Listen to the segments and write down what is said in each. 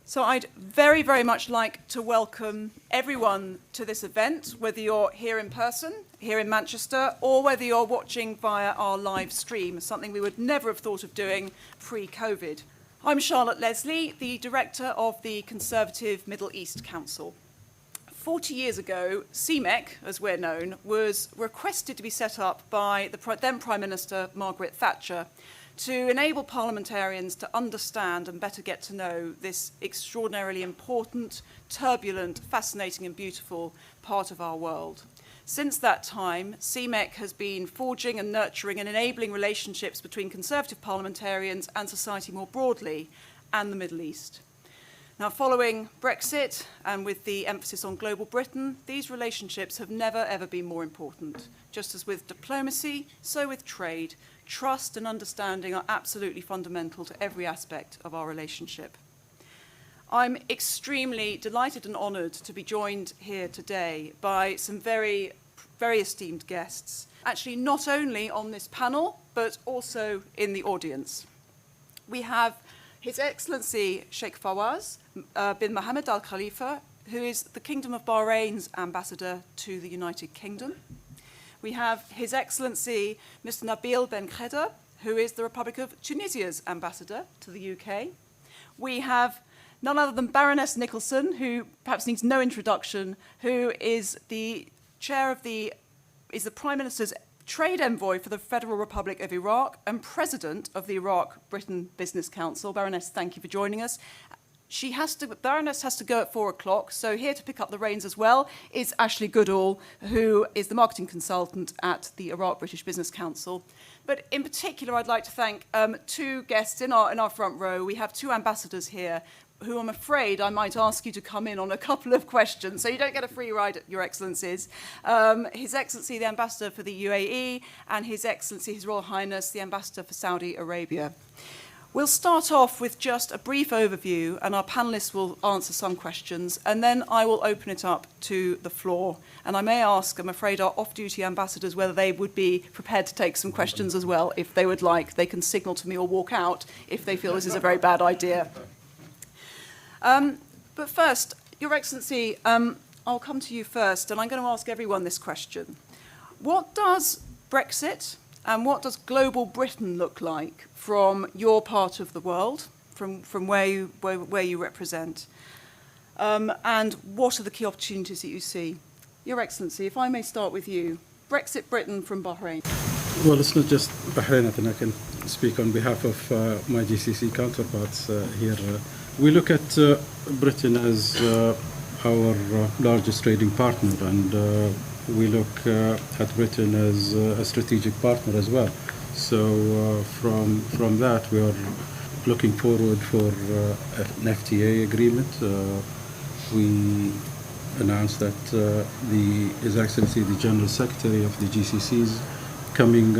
So I'd very, very much like to welcome everyone to this event, whether you're here in person, here in Manchester, or whether you're watching via our live stream, something we would never have thought of doing pre-COVID. I'm Charlotte Leslie, the Director of the Conservative Middle East Council. 40 years ago, Cmec, as we're known, was requested to be set up by the then Prime Minister Margaret Thatcher to enable parliamentarians to understand and better get to know this extraordinarily important, turbulent, fascinating and beautiful part of our world. Since that time, Cmec has been forging and nurturing and enabling relationships between Conservative parliamentarians and society more broadly and the Middle East. Now, following Brexit and with the emphasis on global Britain, these relationships have never, ever been more important. Just as with diplomacy, so with trade, trust and understanding are absolutely fundamental to every aspect of our relationship. I'm extremely delighted and honoured to be joined here today by some very, very esteemed guests, actually not only on this panel, but also in the audience. We have His Excellency Sheikh Fawaz bin Mohammed Al Khalifa, who is the Kingdom of Bahrain's ambassador to the United Kingdom. We have His Excellency Mr. Nabil bin Khedher, who is the Republic of Tunisia's ambassador to the UK. We have none other than Baroness Nicholson, who perhaps needs no introduction, who is the chair of the Prime Minister's Trade Envoy for the Federal Republic of Iraq and President of the Iraq-Britain Business Council. Baroness, thank you for joining us. Baroness has to go at 4 o'clock, so here to pick up the reins as well is Ashley Goodall, who is the marketing consultant at the Iraq-British Business Council. But in particular, I'd like to thank two guests in our front row. We have two ambassadors here, who I'm afraid I might ask you to come in on a couple of questions, so you don't get a free ride, Your Excellencies. His Excellency, the Ambassador for the UAE, and His Excellency, His Royal Highness, the Ambassador for Saudi Arabia. We'll start off with just a brief overview, and our panellists will answer some questions, and then I will open it up to the floor. And I may ask, I'm afraid, our off-duty ambassadors whether they would be prepared to take some questions as well, if they would like. They can signal to me or walk out if they feel this is a very bad idea. But first, Your Excellency, I'll come to you first, and I'm going to ask everyone this question. What does Brexit and what does global Britain look like from your part of the world, from where you represent? And what are the key opportunities that you see? Your Excellency, if I may start with you. Brexit Britain from Bahrain. Well, it's not just Bahrain, I think I can speak on behalf of my GCC counterparts here. We look at Britain as our largest trading partner, and we look at Britain as a strategic partner as well. So from that, we are looking forward for an FTA agreement. We announced that His Excellency, the General Secretary of the GCC, is coming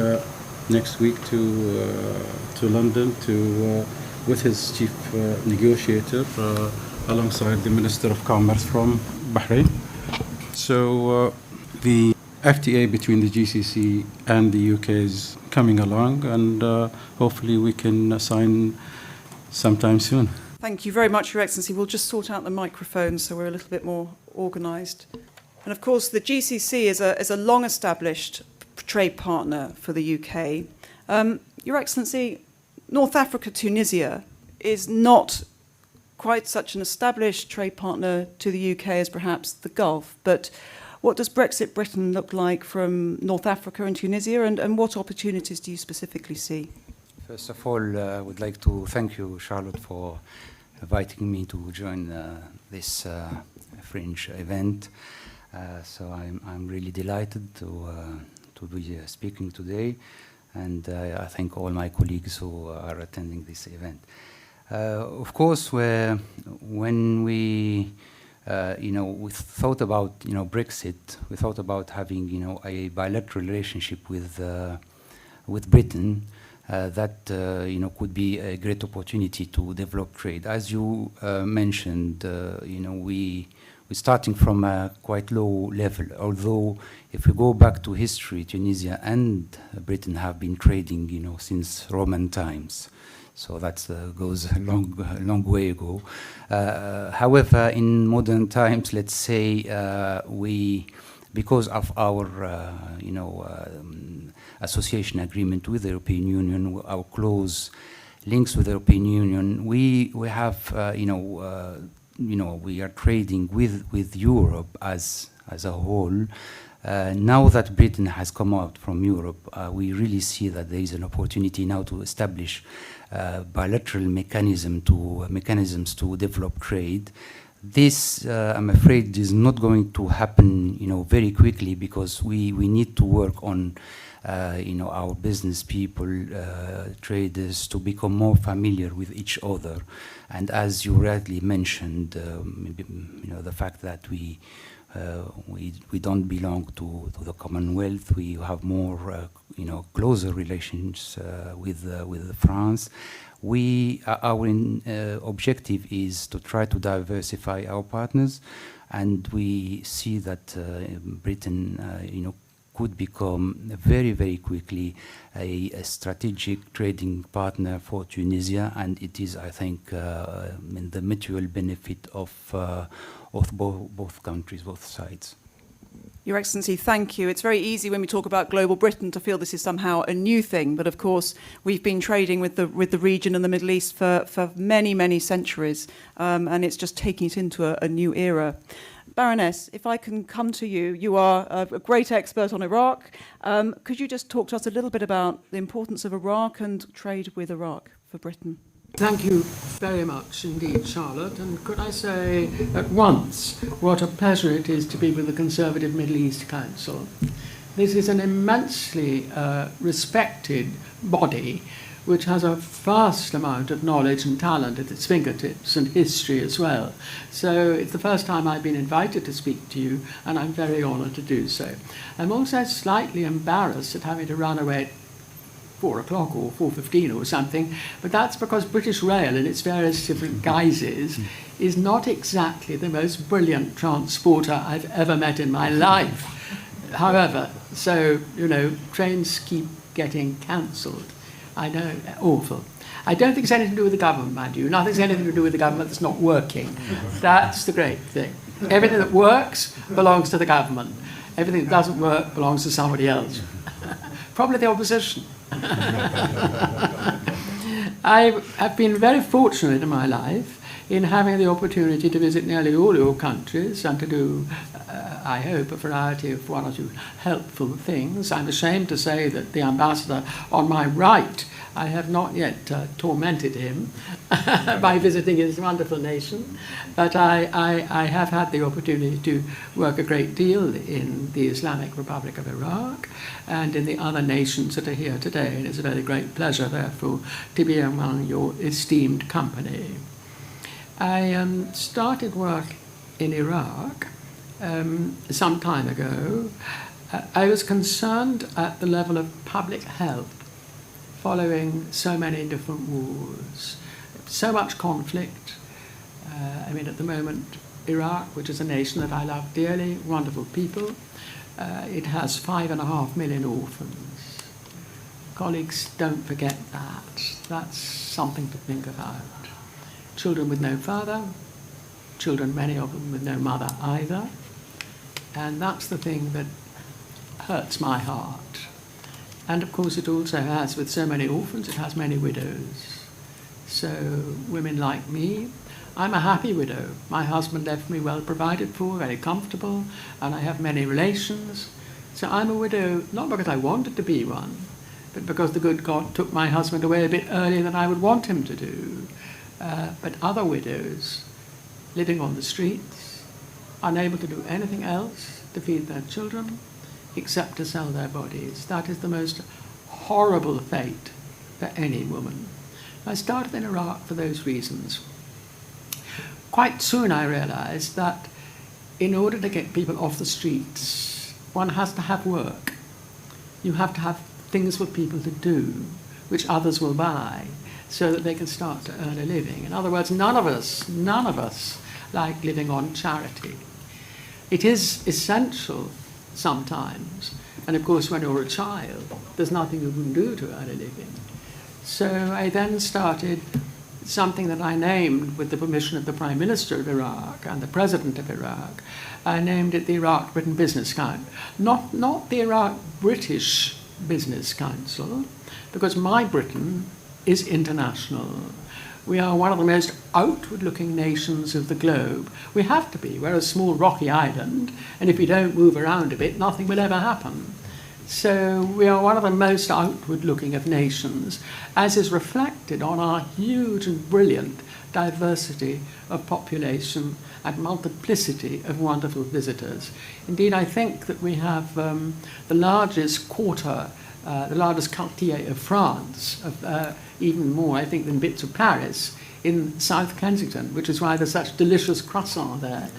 next week to London with his chief negotiator alongside the Minister of Commerce from Bahrain. So the FTA between the GCC and the UK is coming along, and hopefully we can sign sometime soon. Thank you very much, Your Excellency. We'll just sort out the microphones so we're a little bit more organised. And of course, the GCC is a long-established trade partner for the UK. Your Excellency, North Africa, Tunisia is not quite such an established trade partner to the UK as perhaps the Gulf, but what does Brexit Britain look like from North Africa and Tunisia, and what opportunities do you specifically see? First of all, I would like to thank you, Charlotte, for inviting me to join this fringe event. So I'm really delighted to be speaking today, and I thank all my colleagues who are attending this event. Of course, when we we thought about Brexit, we thought about having a bilateral relationship with Britain that could be a great opportunity to develop trade. As you mentioned, we're starting from a quite low level. Although, if we go back to history, Tunisia and Britain have been trading, since Roman times. So that goes a long way ago. However, in modern times, let's say because of our association agreement with the European Union, our close links with the European Union, we have we are trading with Europe as a whole. Now that Britain has come out from Europe, we really see that there is an opportunity now to establish bilateral mechanisms to develop trade. This, I'm afraid, is not going to happen, very quickly, because we need to work on, our business people, traders, to become more familiar with each other. And as you rightly mentioned, the fact that we don't belong to the Commonwealth. We have more, closer relations with France. Our objective is to try to diversify our partners, and we see that Britain, could become very, very quickly a strategic trading partner for Tunisia, and it is, I think, in the mutual benefit of both countries, both sides. Your Excellency, thank you. It's very easy when we talk about global Britain to feel this is somehow a new thing, but of course we've been trading with the region and the Middle East for many, many centuries, and it's just taking it into a new era. Baroness, if I can come to you, you are a great expert on Iraq. Could you just talk to us a little bit about the importance of Iraq and trade with Iraq for Britain? Thank you very much indeed, Charlotte. And could I say at once what a pleasure it is to be with the Conservative Middle East Council. This is an immensely respected body which has a vast amount of knowledge and talent at its fingertips, and history as well. So it's the first time I've been invited to speak to you, and I'm very honoured to do so. I'm also slightly embarrassed at having to run away at 4 o'clock or 4:15 or something, but that's because British Rail, in its various different guises, is not exactly the most brilliant transporter I've ever met in my life. However, so, trains keep getting cancelled. I know, awful. I don't think it's anything to do with the government, mind you. Nothing's anything to do with the government that's not working. That's the great thing. Everything that works belongs to the government. Everything that doesn't work belongs to somebody else. Probably the opposition. I have been very fortunate in my life in having the opportunity to visit nearly all your countries and to do, I hope, a variety of one or two helpful things. I'm ashamed to say that the ambassador on my right, I have not yet tormented him by visiting his wonderful nation, but I have had the opportunity to work a great deal in the Islamic Republic of Iraq and in the other nations that are here today, and it's a very great pleasure, therefore, to be among your esteemed company. I started work in Iraq some time ago. I was concerned at the level of public health following so many different wars, so much conflict. At the moment, Iraq, which is a nation that I love dearly, wonderful people, it has 5.5 million orphans. Colleagues, don't forget that. That's something to think about. Children with no father, children, many of them, with no mother either. And that's the thing that hurts my heart. And of course it also has, with so many orphans, it has many widows. So women like me, I'm a happy widow. My husband left me well provided for, very comfortable, and I have many relations. So I'm a widow, not because I wanted to be one, but because the good God took my husband away a bit earlier than I would want him to do. But other widows living on the streets, unable to do anything else to feed their children except to sell their bodies. That is the most horrible fate for any woman. I started in Iraq for those reasons. Quite soon I realized that in order to get people off the streets, one has to have work. You have to have things for people to do, which others will buy, so that they can start to earn a living. In other words, none of us like living on charity. It is essential sometimes, and of course when you're a child, there's nothing you can do to earn a living. So I then started something that I named, with the permission of the Prime Minister of Iraq and the President of Iraq, I named it the Iraq-Britain Business Council. Not the Iraq-British Business Council, because my Britain is international. We are one of the most outward-looking nations of the globe. We have to be. We're a small rocky island, and if we don't move around a bit, nothing will ever happen. So we are one of the most outward-looking of nations, as is reflected on our huge and brilliant diversity of population and multiplicity of wonderful visitors. Indeed, I think that we have the largest quarter, the largest quartier of France, even more, I think, than bits of Paris, in South Kensington, which is why there's such delicious croissant there.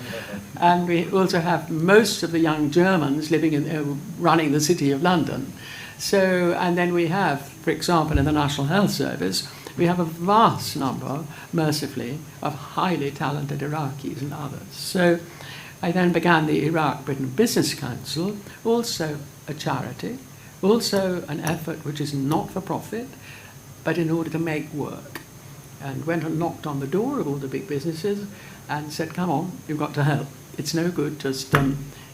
And we also have most of the young Germans living in, running the City of London. So, and then we have, for example, in the National Health Service, we have a vast number, mercifully, of highly talented Iraqis and others. So I then began the Iraq-Britain Business Council, also a charity, also an effort which is not for profit, but in order to make work. And went and knocked on the door of all the big businesses and said, come on, you've got to help. It's no good just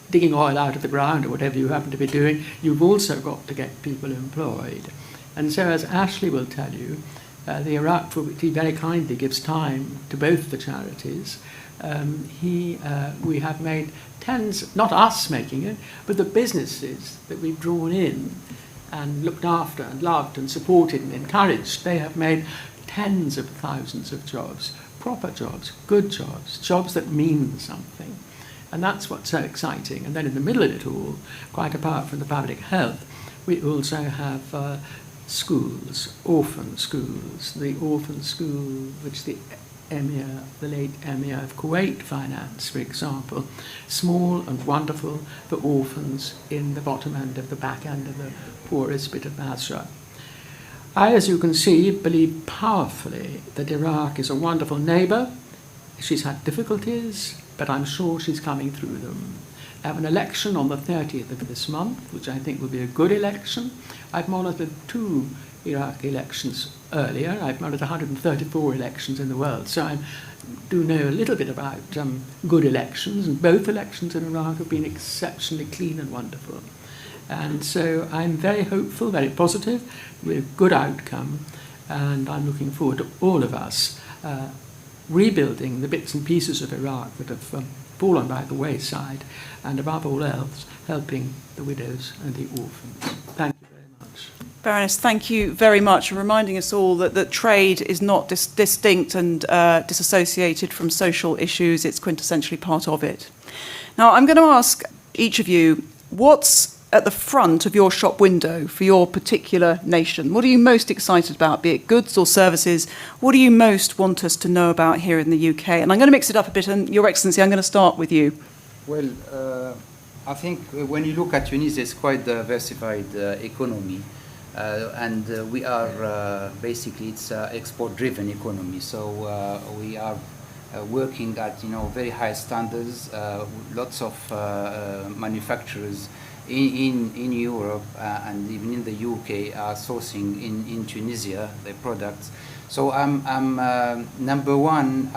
digging oil out of the ground or whatever you happen to be doing. You've also got to get people employed. And so, as Ashley will tell you, the Iraq, for which he very kindly gives time to both the charities, we have made tens, not us making it, but the businesses that we've drawn in and looked after and loved and supported and encouraged, they have made tens of thousands of jobs, proper jobs, good jobs, jobs that mean something. And that's what's so exciting. And then in the middle of it all, quite apart from the public health, we also have schools, orphan schools. The orphan school which the Emir, the late Emir of Kuwait financed, for example, small and wonderful for orphans in the bottom end of the back end of the poorest bit of Basra. I, as you can see, believe powerfully that Iraq is a wonderful neighbour. She's had difficulties, but I'm sure she's coming through them. I have an election on the 30th of this month, which I think will be a good election. I've monitored 2 Iraqi elections earlier. I've monitored 134 elections in the world, so I do know a little bit about good elections, and both elections in Iraq have been exceptionally clean and wonderful. And so I'm very hopeful, very positive, with a good outcome, and I'm looking forward to all of us rebuilding the bits and pieces of Iraq that have fallen by the wayside, and above all else, helping the widows and the orphans. Thank you very much. Baroness, thank you very much for reminding us all that trade is not distinct and disassociated from social issues. It's quintessentially part of it. Now, I'm going to ask each of you, what's at the front of your shop window for your particular nation? What are you most excited about, be it goods or services? What do you most want us to know about here in the UK? And I'm going to mix it up a bit, and Your Excellency, I'm going to start with you. Well, I think when you look at Tunisia, it's quite a diversified economy. And we are basically, it's an export-driven economy. So we are working at, very high standards. Lots of manufacturers in Europe and even in the UK are sourcing in Tunisia their products. So I'm number one.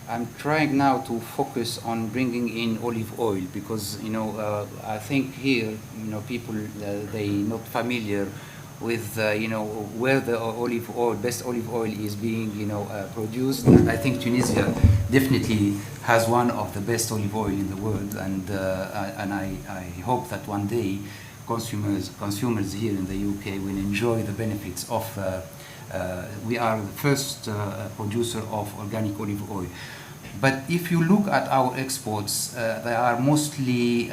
I'm trying now to focus on bringing in olive oil because I think here people they not familiar with where the best olive oil is being produced. And I think Tunisia definitely has one of the best olive oil in the world, and I hope that one day consumers here in the UK will enjoy the benefits of. We are the first producer of organic olive oil. But if you look at our exports, they are mostly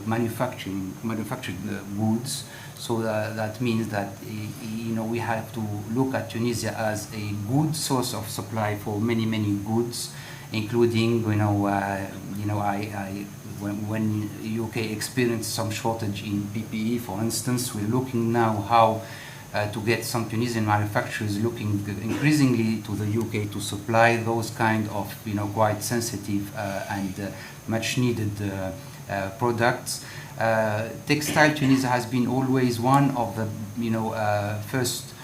manufactured goods. So that means that we have to look at Tunisia as a good source of supply for many goods, including when UK experienced some shortage in PPE, for instance, we're looking now how to get some Tunisian manufacturers looking increasingly to the UK to supply those kind of quite sensitive and much needed products. Textile Tunisia has been always one of the first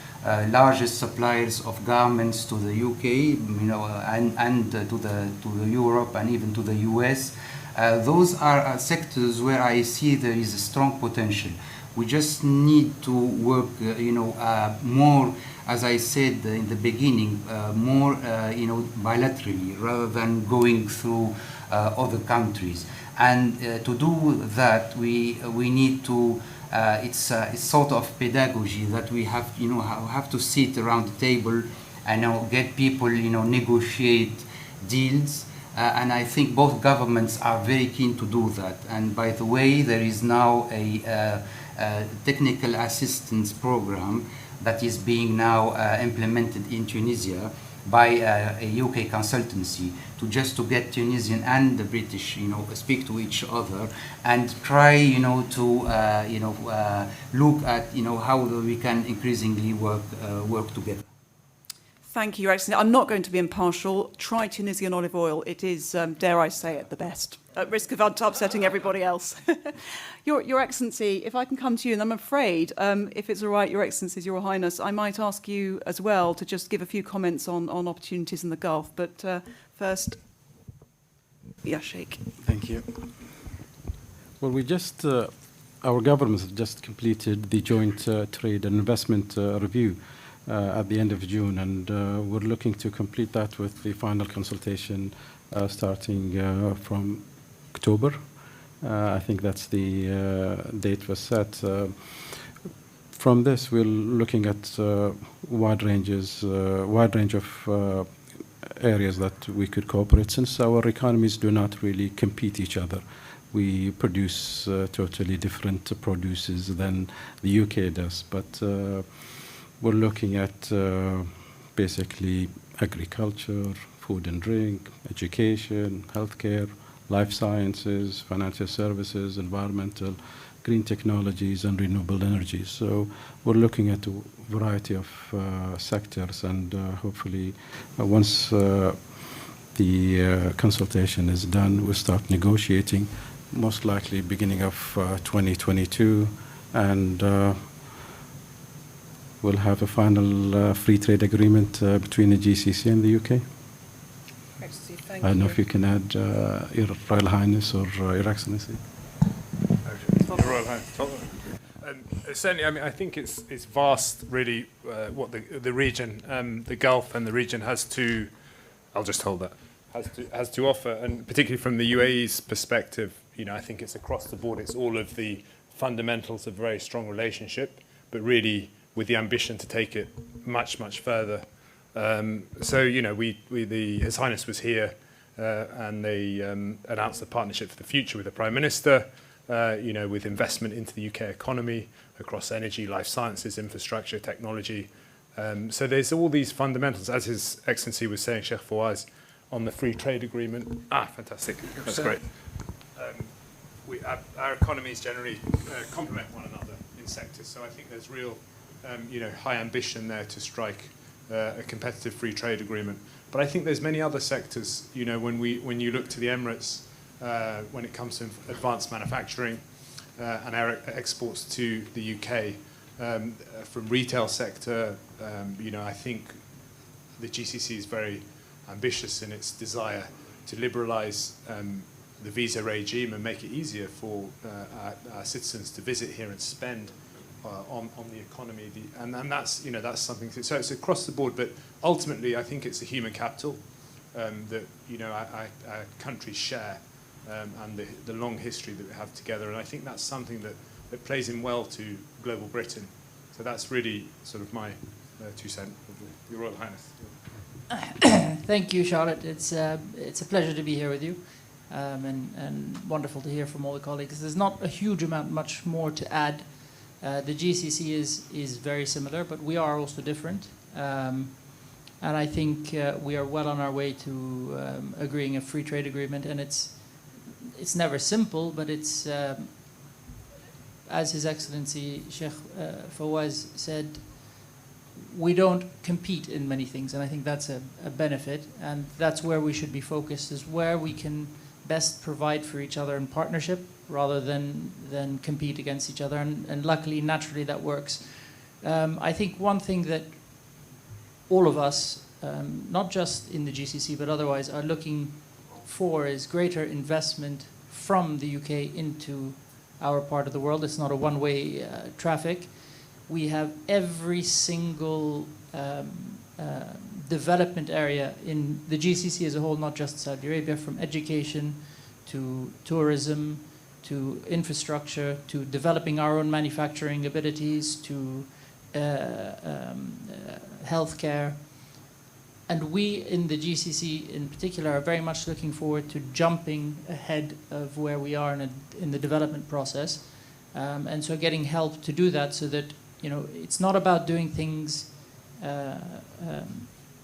largest suppliers of garments to the UK, and to the Europe and even to the US. Those are sectors where I see there is a strong potential. We just need to work, more, as I said in the beginning, more, bilaterally rather than going through other countries. And to do that, we need to. It's sort of pedagogy that we have to sit around the table and get people, negotiate deals. And I think both governments are very keen to do that. And by the way, there is now a technical assistance program that is being now implemented in Tunisia by a UK consultancy to get Tunisian and the British, speak to each other and try, to look at, how we can increasingly work together. Thank you, Your Excellency. I'm not going to be impartial. Try Tunisian olive oil. It is, dare I say it, the best, at risk of upsetting everybody else. Your Excellency, if I can come to you, and I'm afraid, if it's all right, Your Excellencies, Your Highness, I might ask you as well to just give a few comments on opportunities in the Gulf. But first, Sheikh. Thank you. Well, our governments have just completed the joint trade and investment review at the end of June, and we're looking to complete that with the final consultation starting from October. I think that's the date was set. From this, we're looking at wide range of areas that we could cooperate, since our economies do not really compete each other. We produce totally different produces than the UK does, but we're looking at basically agriculture, food and drink, education, healthcare, life sciences, financial services, environmental, green technologies, and renewable energy. So we're looking at a variety of sectors, and hopefully once the consultation is done, we'll start negotiating, most likely beginning of 2022, and we'll have a final free trade agreement between the GCC and the UK. I don't know if you can add Your Royal Highness or Your Excellency. Your Royal Highness. Certainly, I mean, I think it's vast, really, what the region, the Gulf and the region has to. I'll just hold that. Has to offer, and particularly from the UAE's perspective, I think it's across the board. It's all of the fundamentals of a very strong relationship, but really with the ambition to take it much, much further. So, His Highness was here, and they announced the partnership for the future with the Prime Minister, with investment into the UK economy across energy, life sciences, infrastructure, technology. So there's all these fundamentals, as His Excellency was saying, Sheikh Fawaz, on the free trade agreement. Fantastic. That's great. Our economies generally complement one another in sectors. So I think there's real, high ambition there to strike a competitive free trade agreement. But I think there's many other sectors. When you look to the Emirates, when it comes to advanced manufacturing and our exports to the UK, from retail sector, I think the GCC is very ambitious in its desire to liberalise the visa regime and make it easier for our citizens to visit here and spend on the economy, and that's something. So it's across the board, but ultimately, I think it's the human capital that our countries share, and the long history that we have together, and I think that's something that plays in well to global Britain. So that's really sort of my 2 cents. Your Royal Highness. Thank you, Charlotte. It's a pleasure to be here with you, and wonderful to hear from all the colleagues. There's not a huge amount, much more to add. The GCC is very similar, but we are also different. And I think we are well on our way to agreeing a free trade agreement. And it's never simple, but it's, as His Excellency Sheikh Fawaz said, we don't compete in many things. And I think that's a benefit. And that's where we should be focused, is where we can best provide for each other in partnership rather than compete against each other. And luckily, naturally, that works. I think one thing that all of us, not just in the GCC but otherwise, are looking for is greater investment from the UK into our part of the world. It's not a one-way traffic. We have every single development area in the GCC as a whole, not just Saudi Arabia, from education to tourism to infrastructure to developing our own manufacturing abilities to healthcare. And we in the GCC in particular are very much looking forward to jumping ahead of where we are in the development process. And so getting help to do that so that, you know, it's not about doing things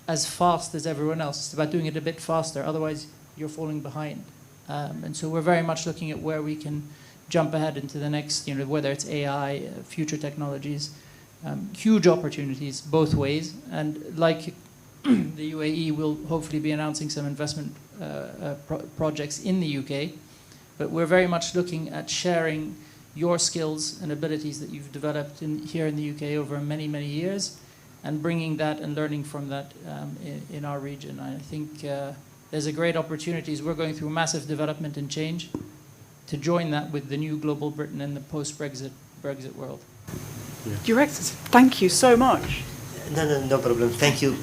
as fast as everyone else. It's about doing it a bit faster. Otherwise, you're falling behind. And so we're very much looking at where we can jump ahead into the next, you know, whether it's AI, future technologies, huge opportunities both ways. And like the UAE will hopefully be announcing some investment projects in the UK. But we're very much looking at sharing your skills and abilities that you've developed here in the UK over many, many years and bringing that and learning from that in our region. I think there's a great opportunities. We're going through massive development and change to join that with the new global Britain in the post-Brexit world. Yeah. Your Excellency, thank you so much. No problem. Thank you,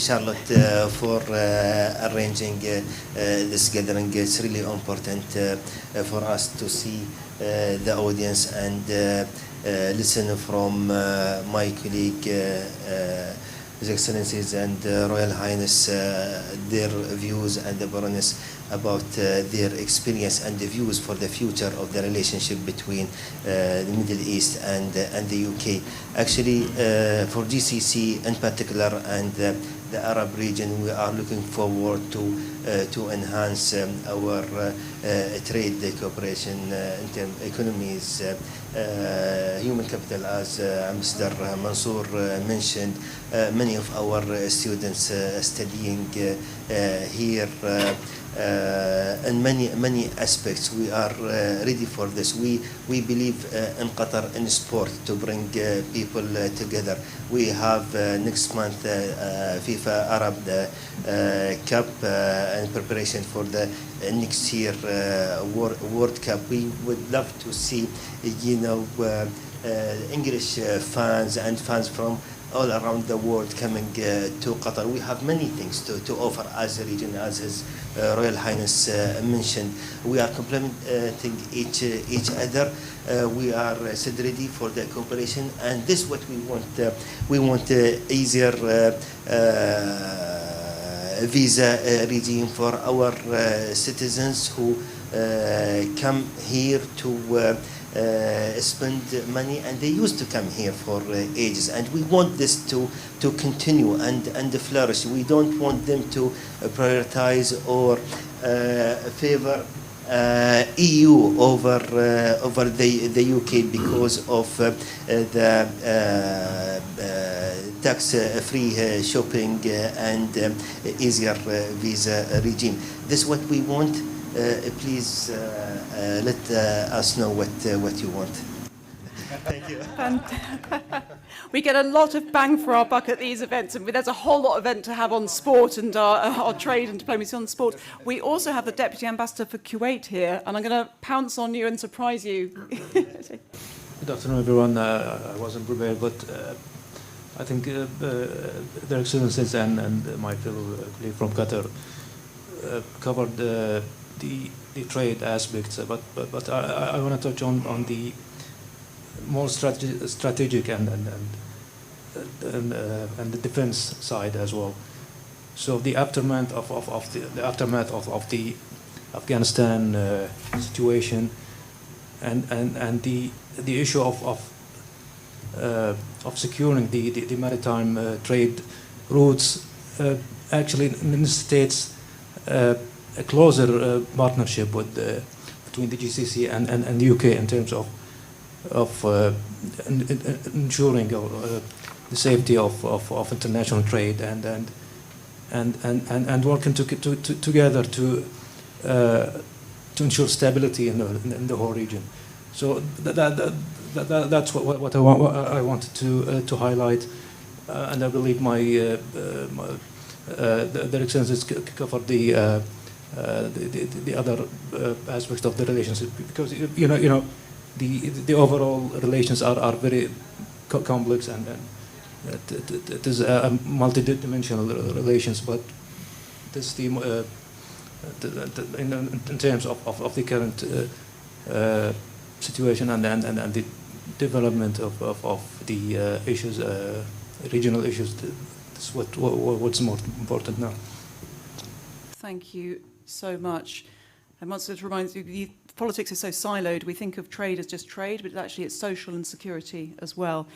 Charlotte, for arranging this gathering. It's really important for us to see the audience and listen from my colleague, His Excellencies and Royal Highness, their views, and the Baroness about their experience and the views for the future of the relationship between the Middle East and the UK. Actually, for GCC in particular and the Arab region, we are looking forward to enhance our trade cooperation in terms of economies, human capital, as Mr. Mansour mentioned. Many of our students studying here in many aspects. We are ready for this. We believe in Qatar in sport to bring people together. We have next month FIFA Arab Cup in preparation for the next year World Cup. We would love to see, English fans and fans from all around the world coming to Qatar. We have many things to offer as a region, as His Royal Highness mentioned. We are complementing each other. We are still ready for the cooperation, and this is what we want. We want easier visa regime for our citizens who come here to spend money, and they used to come here for ages, and we want this to continue and flourish. We don't want them to prioritize or favor EU over the UK because of the tax-free shopping and easier visa regime. This is what we want. Please let us know what you want. Thank you. We get a lot of bang for our buck at these events, and there's a whole lot of event to have on sport and our trade and diplomacy on sport. We also have the Deputy Ambassador for Kuwait here, and I'm going to pounce on you and surprise you. Good afternoon, everyone. I wasn't prepared, but I think Their Excellencies and my fellow colleague from Qatar covered the trade aspects, but I want to touch on the more strategic and the defense side as well. So the aftermath of the Afghanistan situation and the issue of securing the maritime trade routes actually necessitates a closer partnership between the GCC and the UK in terms of ensuring the safety of international trade and and working together to ensure stability in the whole region. So that's what I wanted to highlight, and I believe the excellencies covered the other aspects of the relationship, because the overall relations are very complex, and it is a multidimensional relations, but this in terms of the current situation and the development of the issues, regional issues, that's what's more important now. Thank you so much. And once it reminds you, politics is so siloed. We think of trade as just trade, but actually it's social and security as well.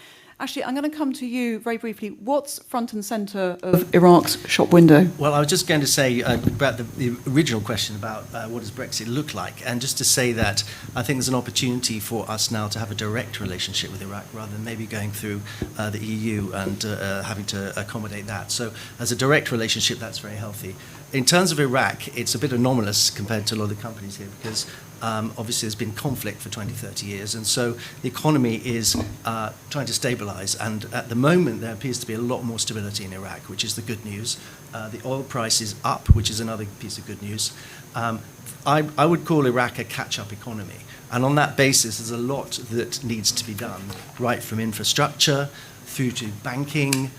Actually, I'm going to come to you very briefly. What's front and centre of Iraq's shop window? Well, I was just going to say about the original question about what does Brexit look like, and just to say that I think there's an opportunity for us now to have a direct relationship with Iraq rather than maybe going through the EU and having to accommodate that. So as a direct relationship, that's very healthy. In terms of Iraq, it's a bit anomalous compared to a lot of the companies here, because obviously there's been conflict for 20, 30 years, and so the economy is trying to stabilize, and at the moment there appears to be a lot more stability in Iraq, which is the good news. The oil price is up, which is another piece of good news. I would call Iraq a catch-up economy, and on that basis there's a lot that needs to be done, right from infrastructure through to banking,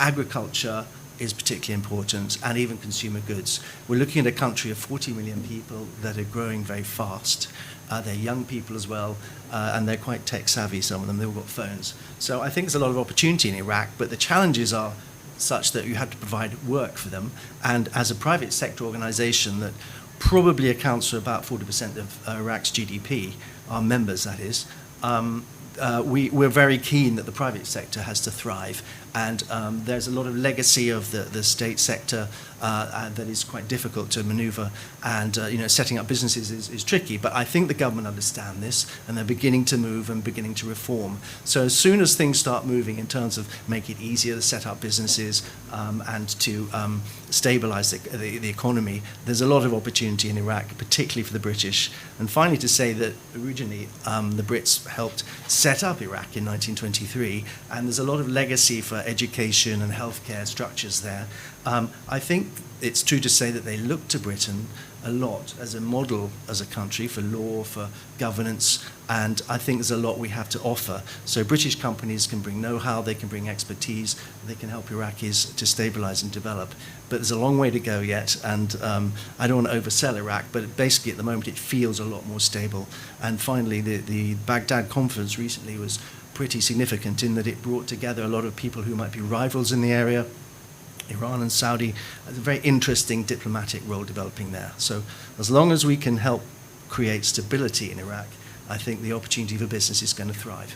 agriculture is particularly important, and even consumer goods. We're looking at a country of 40 million people that are growing very fast. They're young people as well, and they're quite tech savvy, some of them. They've all got phones. So I think there's a lot of opportunity in Iraq, but the challenges are such that you have to provide work for them. And as a private sector organization that probably accounts for about 40% of Iraq's GDP, our members that is, we're very keen that the private sector has to thrive, and there's a lot of legacy of the state sector that is quite difficult to maneuver, and setting up businesses is tricky, but I think the government understand this, and they're beginning to move and beginning to reform. So as soon as things start moving in terms of make it easier to set up businesses and to stabilize the economy, there's a lot of opportunity in Iraq, particularly for the British. And finally, to say that originally the Brits helped set up Iraq in 1923, and there's a lot of legacy for education and healthcare structures there. I think it's true to say that they look to Britain a lot as a model as a country for law, for governance, and I think there's a lot we have to offer. So British companies can bring know-how, they can bring expertise, they can help Iraqis to stabilize and develop. But there's a long way to go yet, and I don't want to oversell Iraq, but basically at the moment it feels a lot more stable. And finally, the Baghdad conference recently was pretty significant in that it brought together a lot of people who might be rivals in the area. Iran and Saudi, a very interesting diplomatic role developing there. So as long as we can help create stability in Iraq, I think the opportunity for business is going to thrive.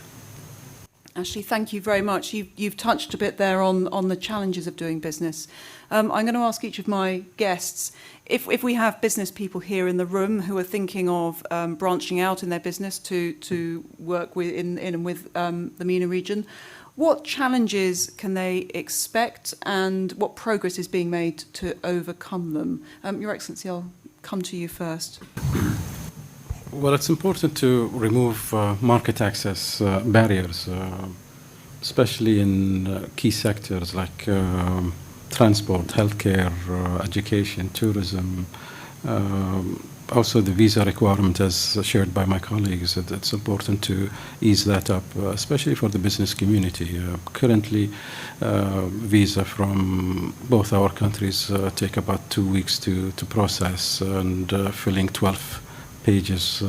Ashley, thank you very much. You've touched a bit there on the challenges of doing business. I'm going to ask each of my guests, if we have business people here in the room who are thinking of branching out in their business to work in and with the MENA region, what challenges can they expect, and what progress is being made to overcome them? Your Excellency, I'll come to you first. Well, it's important to remove market access barriers, especially in key sectors like transport, healthcare, education, tourism. Also, the visa requirement, as shared by my colleagues, it's important to ease that up, especially for the business community. Currently, visa from both our countries take about 2 weeks to process, and filling 12 pages,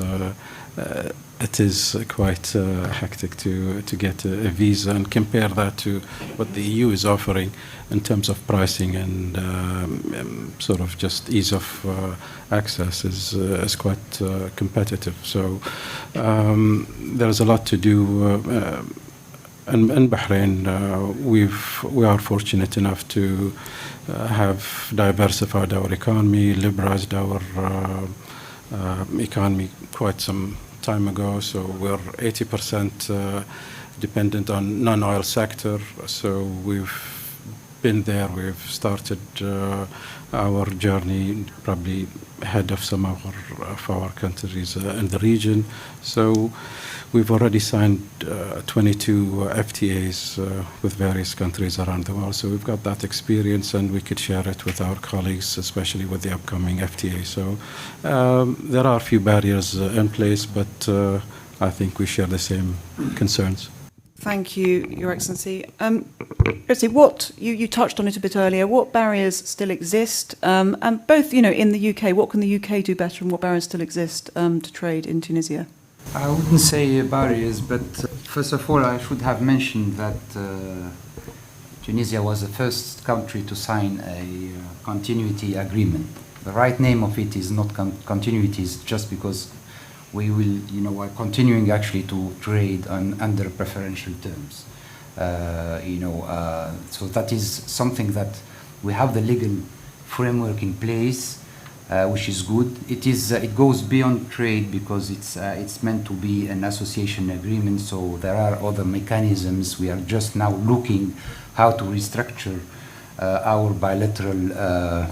it is quite hectic to get a visa, and compare that to what the EU is offering in terms of pricing and sort of just ease of access is quite competitive. So there's a lot to do. In Bahrain, we are fortunate enough to have diversified our economy, liberalized our economy quite some time ago, so we're 80% dependent on non-oil sector. So we've been there. We've started our journey probably ahead of some of our countries in the region. So we've already signed 22 FTAs with various countries around the world. So we've got that experience, and we could share it with our colleagues, especially with the upcoming FTA. So there are a few barriers in place, but I think we share the same concerns. Thank you, Your Excellency. What you touched on it a bit earlier. What barriers still exist, and both, in the UK, what can the UK do better, and what barriers still exist to trade in Tunisia? I wouldn't say barriers, but first of all, I should have mentioned that Tunisia was the first country to sign a continuity agreement. The right name of it is not continuity, it's just because we will, are continuing actually to trade under preferential terms. So that is something that we have the legal framework in place, which is good. It goes beyond trade because it's meant to be an association agreement. So there are other mechanisms. We are just now looking how to restructure our bilateral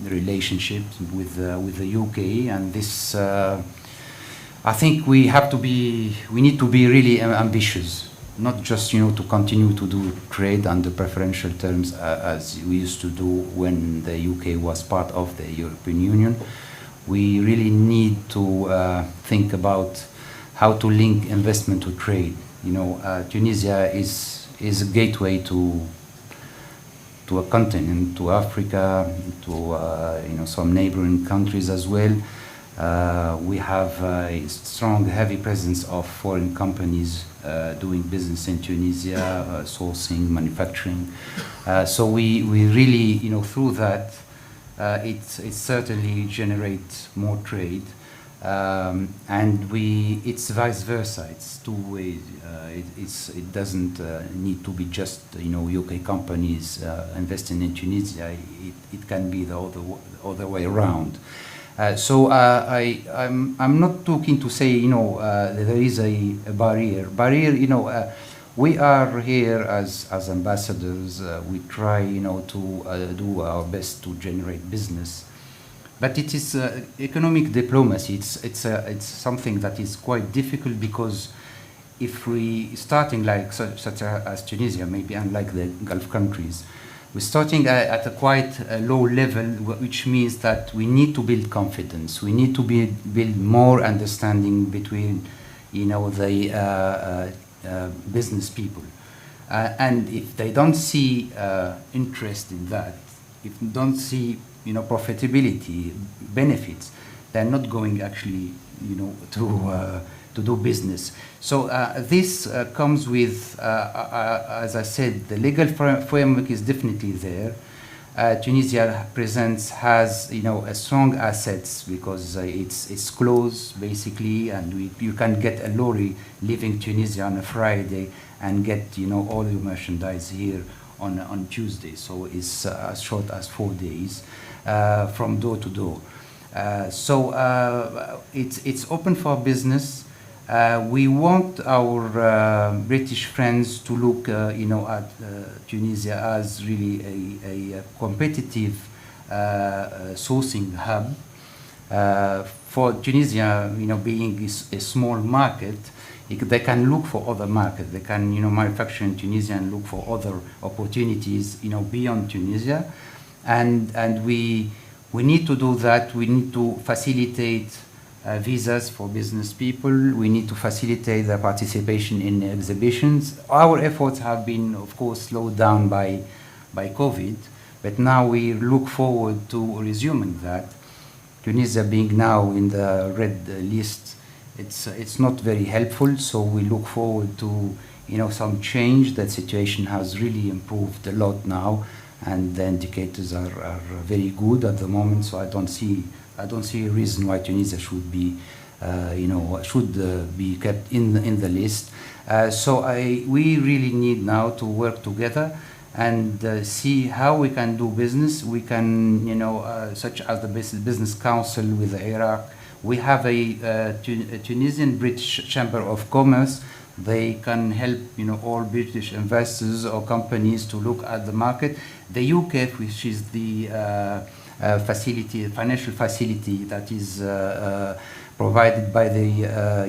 relationships with the UK, and this I think we need to be really ambitious, not just to continue to do trade under preferential terms as we used to do when the UK was part of the European Union. We really need to think about how to link investment to trade. Tunisia is a gateway to a continent, to Africa, to some neighboring countries as well. We have a strong, heavy presence of foreign companies doing business in Tunisia, sourcing, manufacturing. So we really, through that, it certainly generates more trade. And it's vice versa. It's two ways. It doesn't need to be just UK companies investing in Tunisia. It can be the other way around. So I'm not looking to say there is a barrier. We are here as ambassadors. We try to do our best to generate business. But it is economic diplomacy. It's something that is quite difficult because if we starting like such as Tunisia, maybe unlike the Gulf countries, we're starting at a quite low level, which means that we need to build confidence. We need to build more understanding between the business people, and if they don't see interest in that, if they don't see profitability, benefits, they're not going actually, to do business. So this comes with, as I said, the legal framework is definitely there. Tunisia has a strong assets because it's close basically, and you can get a lorry leaving Tunisia on a Friday and get all your merchandise here on Tuesday. So it's as short as 4 days. From door to door. So it's open for business. We want our British friends to look at Tunisia as really a competitive sourcing hub. For Tunisia, being a small market, they can look for other markets. They can manufacture in Tunisia and look for other opportunities beyond Tunisia. And we need to do that. We need to facilitate visas for business people. We need to facilitate their participation in exhibitions. Our efforts have been, of course, slowed down by COVID, but now we look forward to resuming that. Tunisia being now in the red list, it's not very helpful. So we look forward to some change. That situation has really improved a lot now, and the indicators are very good at the moment. So I don't see a reason why Tunisia should be be kept in the list. So we really need now to work together and see how we can do business. We can such as the Business Council with Iraq. We have a Tunisian British Chamber of Commerce They can help, all British investors or companies to look at the market. The UK, which is the financial facility that is provided by the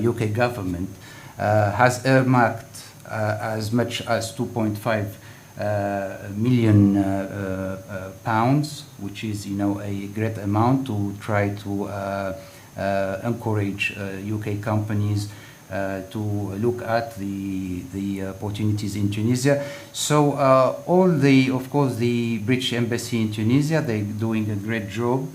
UK government, has earmarked as much as 2.5 million pounds, which is, a great amount to try to encourage UK companies to look at the opportunities in Tunisia. So of course, the British Embassy in Tunisia, they're doing a great job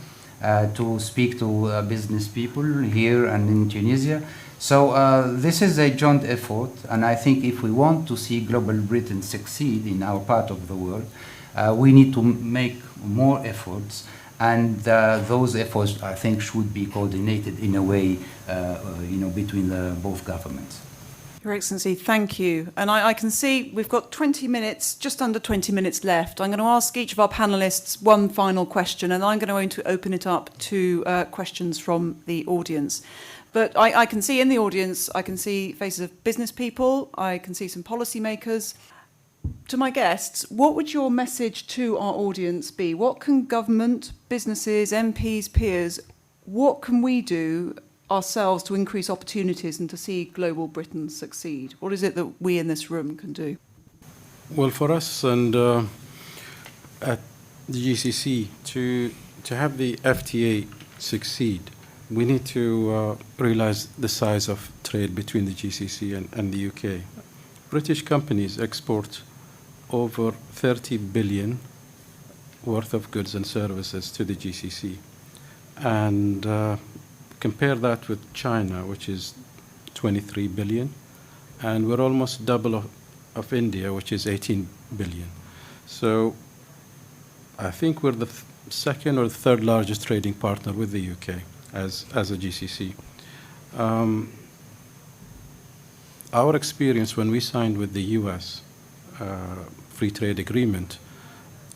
to speak to business people here and in Tunisia. So this is a joint effort, and I think if we want to see global Britain succeed in our part of the world, we need to make more efforts. And those efforts, I think, should be coordinated in a way, between both governments. Your Excellency, thank you. And I can see we've got 20 minutes, just under 20 minutes left. I'm going to ask each of our panellists one final question, and I'm going to open it up to questions from the audience. But I can see in the audience, I can see faces of business people, I can see some policymakers. To my guests, what would your message to our audience be? What can government, businesses, MPs, peers, what can we do ourselves to increase opportunities and to see global Britain succeed? What is it that we in this room can do? Well, for us and at the GCC, to have the FTA succeed, we need to realize the size of trade between the GCC and the UK. British companies export over 30 billion worth of goods and services to the GCC. And compare that with China, which is 23 billion. And we're almost double of India, which is 18 billion. So I think we're the second or third largest trading partner with the UK as a GCC. Our experience when we signed with the US free trade agreement,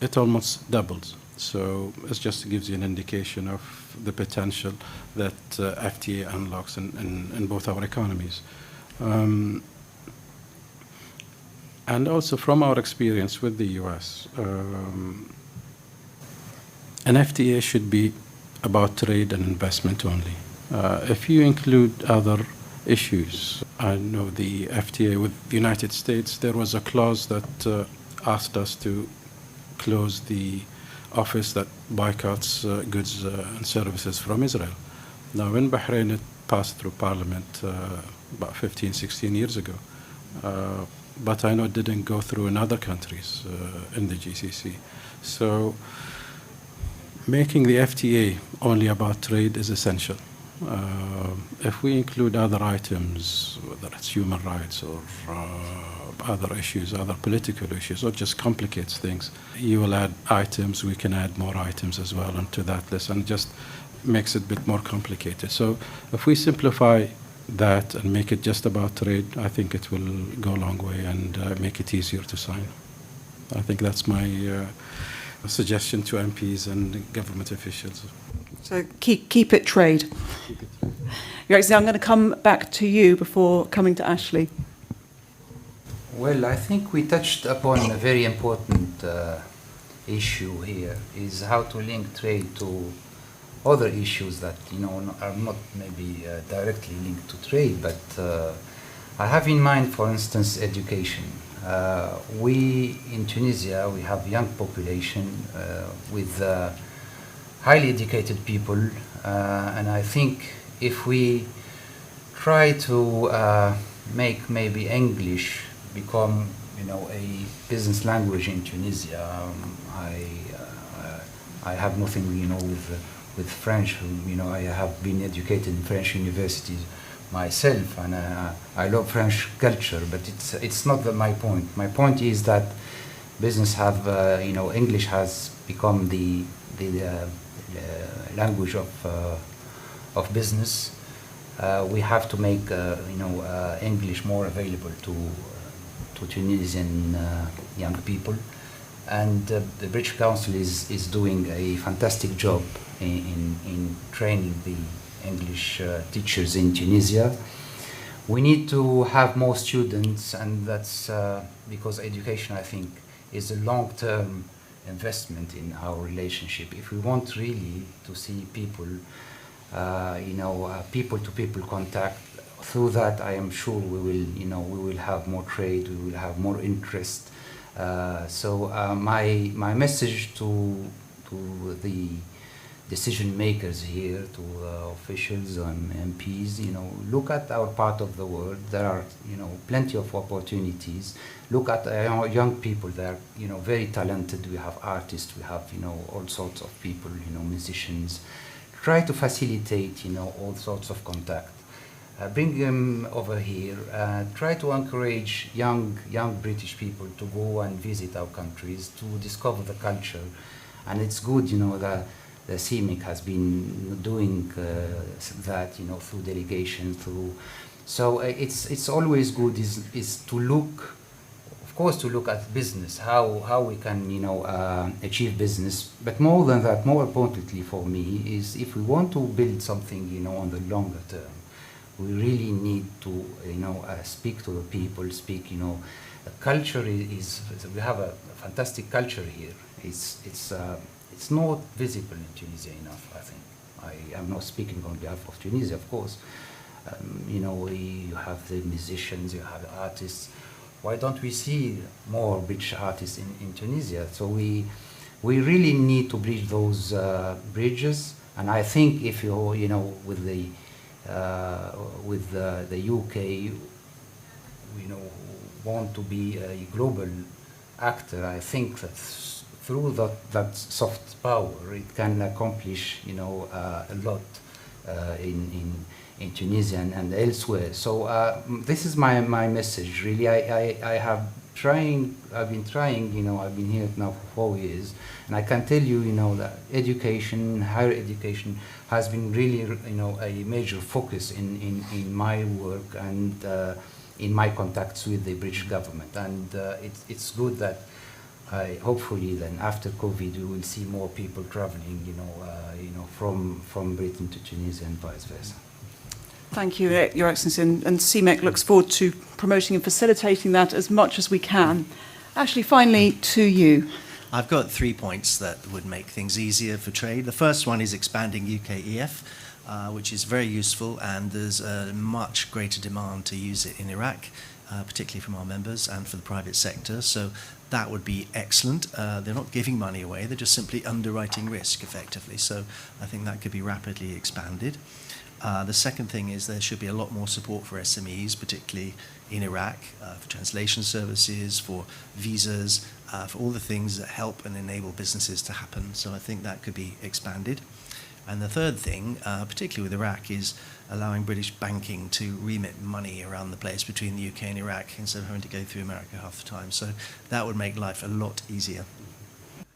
it almost doubles. So it just gives you an indication of the potential that FTA unlocks in both our economies. And also from our experience with the US, an FTA should be about trade and investment only. If you include other issues, I know the FTA with the United States, there was a clause that asked us to close the office that boycotts goods and services from Israel. Now in Bahrain, it passed through Parliament about 15, 16 years ago. But I know it didn't go through in other countries in the GCC. So making the FTA only about trade is essential. If we include other items, whether it's human rights or other issues, other political issues, it just complicates things. You will add items, we can add more items as well onto that list, and just makes it a bit more complicated. So if we simplify that and make it just about trade, I think it will go a long way and make it easier to sign. I think that's my suggestion to MPs and government officials. So keep it trade. Keep it trade. Your Excellency, I'm going to come back to you before coming to Ashley. Well, I think we touched upon a very important issue here, is how to link trade to other issues that are not maybe directly linked to trade, but I have in mind, for instance, education. We in Tunisia, we have young population with highly educated people, and I think if we try to make maybe English become a business language in Tunisia, I have nothing with French. I have been educated in French universities myself, and I love French culture, but it's not my point. My point is that business have English has become the language of business. We have to make English more available to Tunisian young people, and the British Council is doing a fantastic job in training the English teachers in Tunisia. We need to have more students, and that's because education, I think, is a long-term investment in our relationship. If we want really to see people, people-to-people contact, through that, I am sure we will have more trade, we will have more interest. My message to the decision makers here, to officials and MPs, look at our part of the world. There are, plenty of opportunities. Look at young people. They are, very talented. We have artists. We have, all sorts of people, musicians. Try to facilitate, all sorts of contact. Bring them over here. Try to encourage young British people to go and visit our countries, to discover the culture. And it's good, that the Cmec has been doing that, through delegation, So it's always good is to look, of course, to look at business, how we can, achieve business. But more than that, more importantly for me, is if we want to build something, on the longer term, we really need to, speak to the people, the culture is, we have a fantastic culture here. It's not visible in Tunisia enough, I think. I am not speaking on behalf of Tunisia, of course. You have the musicians, you have the artists. Why don't we see more British artists in Tunisia? So we really need to bridge those bridges. And I think if with the UK, want to be a global actor, I think that through that soft power, it can accomplish, a lot in Tunisia and elsewhere. So this is my message. Really, I've been trying. I've been here now for 4 years, and I can tell you, that education, higher education, has been really, a major focus in my work and in my contacts with the British government. And it's good that. Hopefully, then after COVID, we will see more people traveling, from Britain to Tunisia and vice versa. Thank you, Your Excellency, and Cmec looks forward to promoting and facilitating that as much as we can. Actually, finally, to you. I've got 3 points that would make things easier for trade. The first one is expanding UKEF, which is very useful, and there's a much greater demand to use it in Iraq, particularly from our members and for the private sector. So that would be excellent. They're not giving money away, they're just simply underwriting risk effectively. So I think that could be rapidly expanded. The second thing is there should be a lot more support for SMEs, particularly in Iraq, for translation services, for visas, for all the things that help and enable businesses to happen. So I think that could be expanded. And the third thing, particularly with Iraq, is allowing British banking to remit money around the place between the UK and Iraq instead of having to go through America half the time. So that would make life a lot easier.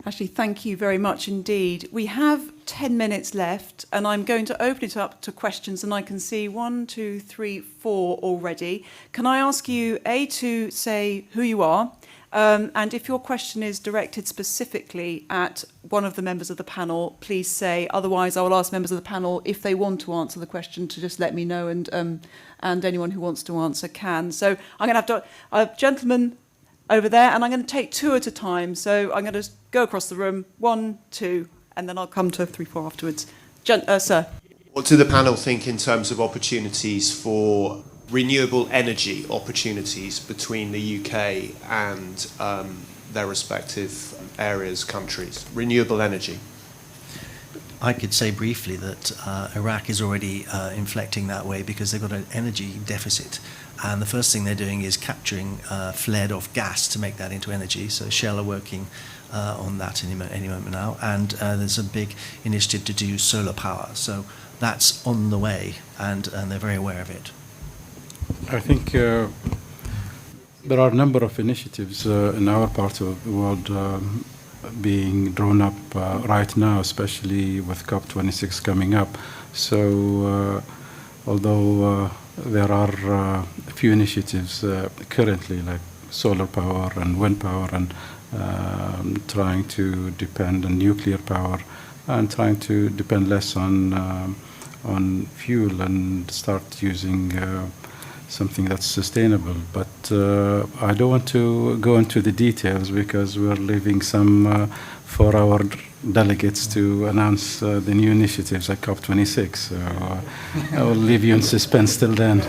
Actually, thank you very much indeed. We have 10 minutes left, and I'm going to open it up to questions, and I can see 1, 2, 3, 4 already. Can I ask you, to say who you are, and if your question is directed specifically at one of the members of the panel, please say. Otherwise, I will ask members of the panel, if they want to answer the question, to just let me know, and anyone who wants to answer can. So I'm going to have a gentleman over there, and I'm going to take 2 at a time. So I'm going to go across the room, 1, 2, and then I'll come to 3, 4 afterwards. Sir. What do the panel think in terms of opportunities for renewable energy opportunities between the UK and their respective areas, countries? Renewable energy. I could say briefly that Iraq is already inflecting that way because they've got an energy deficit. And the first thing they're doing is capturing flared off gas to make that into energy. So Shell are working on that any moment now. And there's a big initiative to do solar power. So that's on the way, and they're very aware of it. I think there are a number of initiatives in our part of the world being drawn up right now, especially with COP26 coming up. So although there are a few initiatives currently, like solar power and wind power, and trying to depend on nuclear power, and trying to depend less on fuel and start using something that's sustainable. But I don't want to go into the details because we're leaving some for our delegates to announce the new initiatives at COP26. So I will leave you in suspense till then.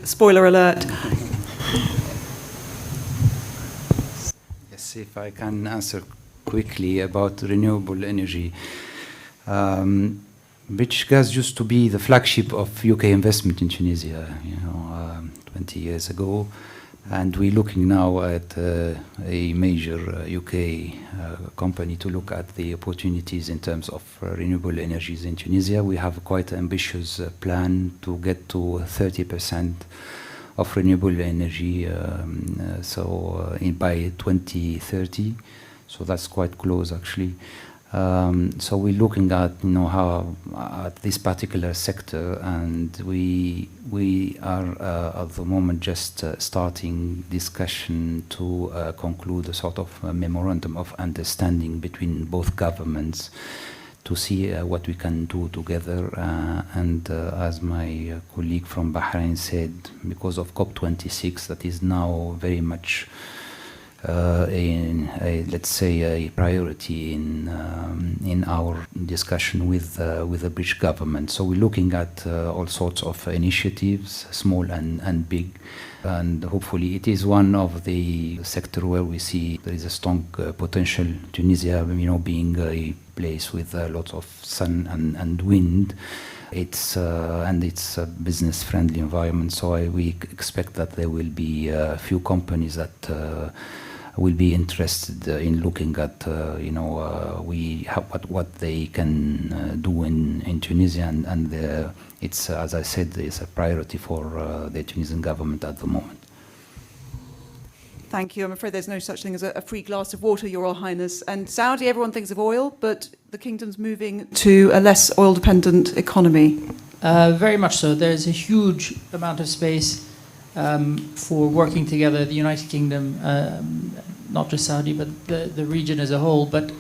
Spoiler alert. Yes, if I can answer quickly about renewable energy. British gas used to be the flagship of UK investment in Tunisia, 20 years ago. And we're looking now at a major UK company to look at the opportunities in terms of renewable energies in Tunisia. We have a quite ambitious plan to get to 30% of renewable energy by 2030. So that's quite close, actually. So we're looking at how at this particular sector, and we are at the moment just starting discussion to conclude a sort of a memorandum of understanding between both governments to see what we can do together. And as my colleague from Bahrain said, because of COP26, that is now very much let's say a priority in our discussion with the British government. So we're looking at all sorts of initiatives, small and big, and hopefully it is one of the sector where we see there is a strong potential. Tunisia, being a place with lots of sun and wind. It's a business-friendly environment, so we expect that there will be a few companies that will be interested in looking at what they can do in Tunisia, and it's, as I said, it's a priority for the Tunisian government at the moment. Thank you. I'm afraid there's no such thing as a free glass of water, Your Royal Highness. And Saudi, everyone thinks of oil, but the kingdom's moving to a less oil-dependent economy. Very much so. There's a huge amount of space for working together, the United Kingdom, not just Saudi, but the region as a whole. But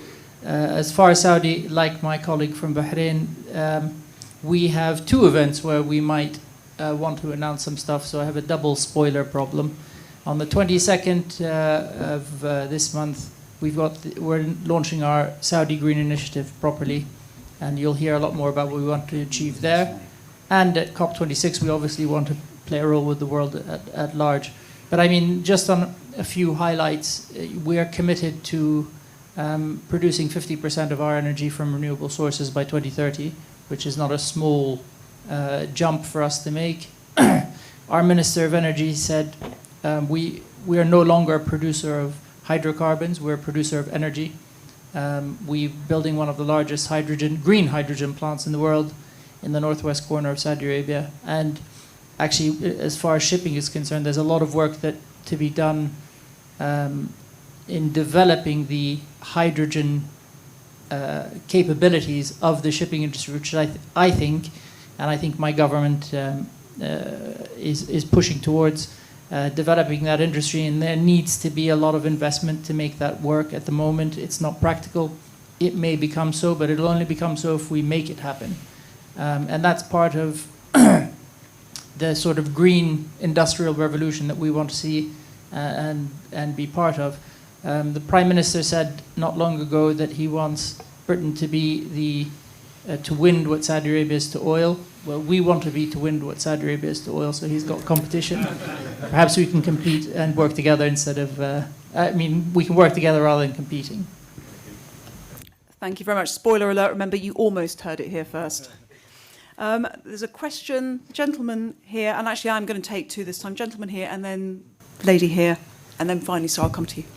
as far as Saudi, like my colleague from Bahrain, we have two events where we might want to announce some stuff, so I have a double spoiler problem. On the 22nd of this month, we're launching our Saudi Green Initiative properly, and you'll hear a lot more about what we want to achieve there. And at COP26, we obviously want to play a role with the world at large. But I mean, just on a few highlights, we are committed to producing 50% of our energy from renewable sources by 2030, which is not a small jump for us to make. Our Minister of Energy said we are no longer a producer of hydrocarbons, we're a producer of energy. We're building one of the largest green hydrogen plants in the world in the northwest corner of Saudi Arabia. And actually, as far as shipping is concerned, there's a lot of work to be done in developing the hydrogen capabilities of the shipping industry, which I think my government is pushing towards developing that industry, and there needs to be a lot of investment to make that work. At the moment, it's not practical. It may become so, but it'll only become so if we make it happen. And that's part of the sort of green industrial revolution that we want to see and be part of. The Prime Minister said not long ago that he wants Britain to be to wind what Saudi Arabia is to oil. Well, we want to be to wind what Saudi Arabia is to oil, so he's got competition. Perhaps we can compete and work together instead of, we can work together rather than competing. Thank you very much. Spoiler alert, remember you almost heard it here first. There's a question, gentleman here, and actually I'm going to take two this time. Gentleman here, and then lady here, and then finally, so I'll come to you.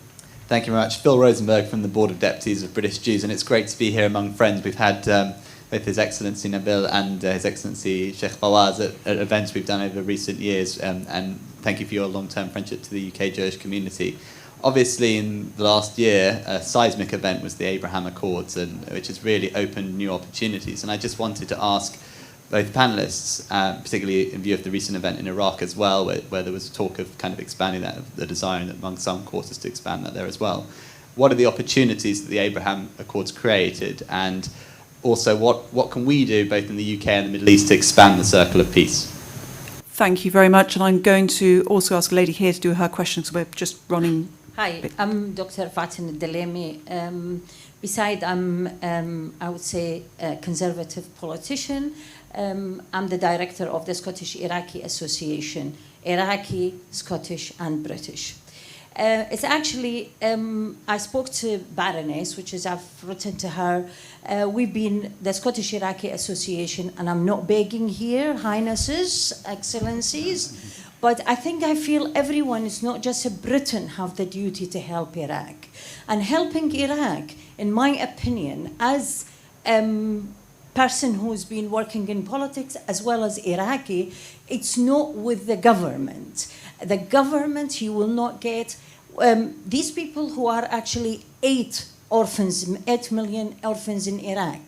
Thank you very much. Phil Rosenberg from the Board of Deputies of British Jews, and it's great to be here among friends. We've had both His Excellency Nabil and His Excellency Sheikh Fawaz at events we've done over recent years, and thank you for your long-term friendship to the UK Jewish community. Obviously, in the last year, a seismic event was the Abraham Accords, which has really opened new opportunities. And I just wanted to ask both panelists, particularly in view of the recent event in Iraq as well, where there was talk of kind of expanding that, the desire among some quarters to expand that there as well. What are the opportunities that the Abraham Accords created, and also what can we do both in the UK and the Middle East to expand the circle of peace? Thank you very much. And I'm going to also ask a lady here to do her question, so we're just running. Hi, I'm Dr. Fatin Delemi. Besides, I would say, a conservative politician. I'm the director of the Scottish-Iraqi Association, Iraqi, Scottish and British. It's actually, I spoke to Baroness, which is, I've written to her. We've been the Scottish-Iraqi Association, and I'm not begging here, Highnesses, Excellencies, but I feel everyone, it's not just a Britain, have the duty to help Iraq. And helping Iraq, in my opinion, as person who's been working in politics as well as Iraqi, it's not with the government. The government, you will not get these people who are actually 8 million orphans in Iraq.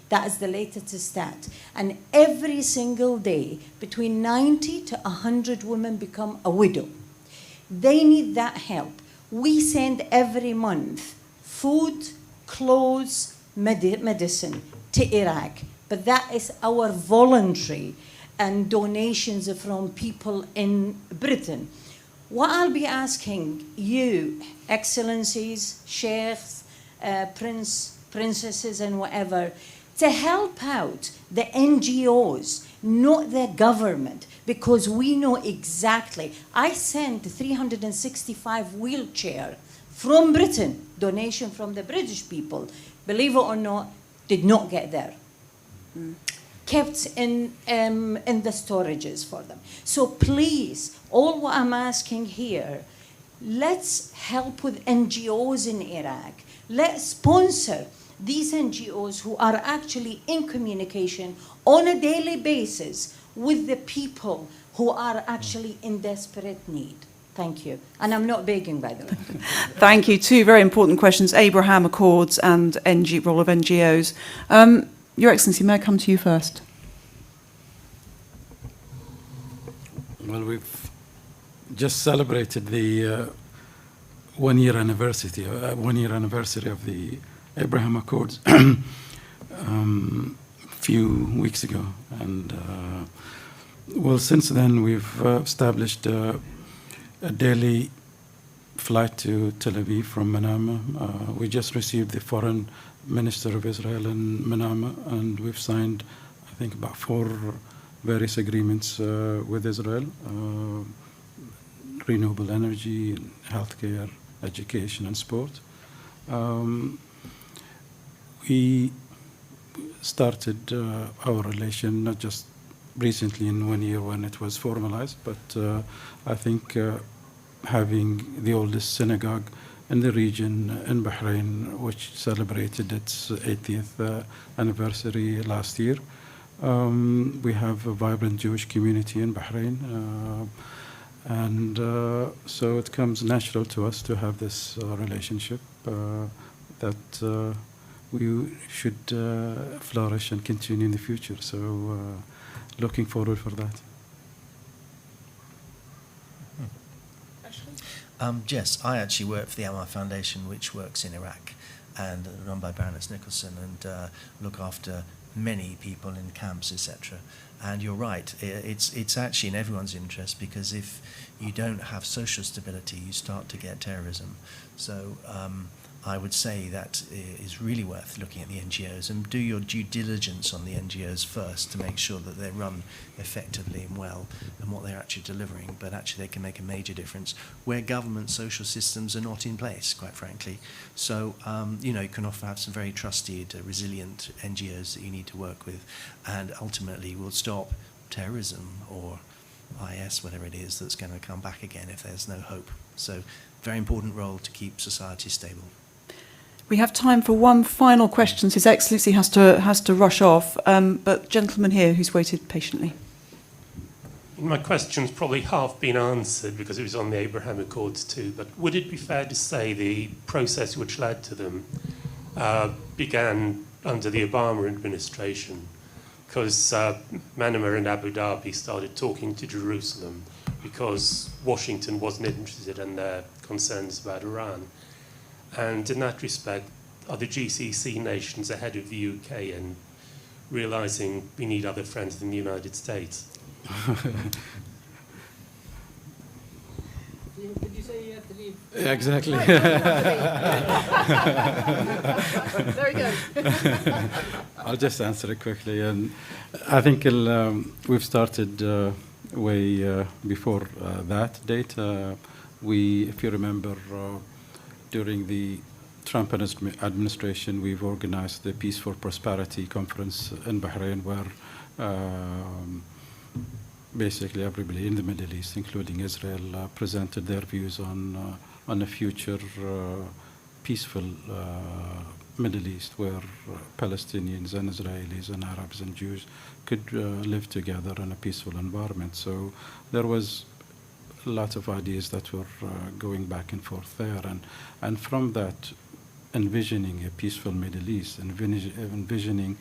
That is the latest stat. And every single day, between 90 to 100 women become a widow. They need that help. We send every month food, clothes, medicine to Iraq. But that is our voluntary and donations from people in Britain. What I'll be asking you, Excellencies, Sheikhs, princesses and whatever, to help out the NGOs, not the government, because we know exactly. I sent 365 wheelchairs from Britain, donation from the British people, believe it or not, did not get there. Kept in the storages for them. So please, all what I'm asking here, let's help with NGOs in Iraq. Let's sponsor these NGOs who are actually in communication on a daily basis with the people who are actually in desperate need. Thank you. And I'm not begging, by the way. Thank you. 2 very important questions, Abraham Accords and role of NGOs. Your Excellency, may I come to you first? Well, we've just celebrated the one-year anniversary of the Abraham Accords a few weeks ago. And, well, since then, we've established a daily flight to Tel Aviv from Manama. We just received the Foreign Minister of Israel in Manama, and we've signed, I think, about 4 various agreements with Israel, renewable energy, healthcare, education, and sport. We started our relation not just recently in 1 year when it was formalized, but I think having the oldest synagogue in the region in Bahrain, which celebrated its 80th anniversary last year. We have a vibrant Jewish community in Bahrain, and so it comes natural to us to have this relationship that we should flourish and continue in the future. So looking forward for that. Yes, I actually work for the Ammar Foundation, which works in Iraq and run by Baroness Nicholson, and look after many people in camps, etc. And you're right, it's actually in everyone's interest, because if you don't have social stability, you start to get terrorism. So I would say that is really worth looking at the NGOs, and do your due diligence on the NGOs first to make sure that they run effectively and well and what they're actually delivering, but actually they can make a major difference where government social systems are not in place, quite frankly. So, you can often have some very trusted, resilient NGOs that you need to work with, and ultimately will stop terrorism or IS, whatever it is, that's going to come back again if there's no hope. So, very important role to keep society stable. We have time for one final question. His Excellency has to rush off, but gentleman here who's waited patiently. My question's probably half been answered because it was on the Abraham Accords too, but would it be fair to say the process which led to them began under the Obama administration? Because Manama and Abu Dhabi started talking to Jerusalem because Washington wasn't interested in their concerns about Iran. And in that respect, are the GCC nations ahead of the UK in realising we need other friends than the United States? to leave. Yeah, exactly. There he goes. I'll just answer it quickly. And I think we've started way before that date. If you remember, during the Trump administration, we've organized the Peace for Prosperity conference in Bahrain, where basically everybody in the Middle East, including Israel, presented their views on a future peaceful Middle East, where Palestinians and Israelis and Arabs and Jews could live together in a peaceful environment. So there was a lot of ideas that were going back and forth there, and from that, envisioning a peaceful Middle East, envisioning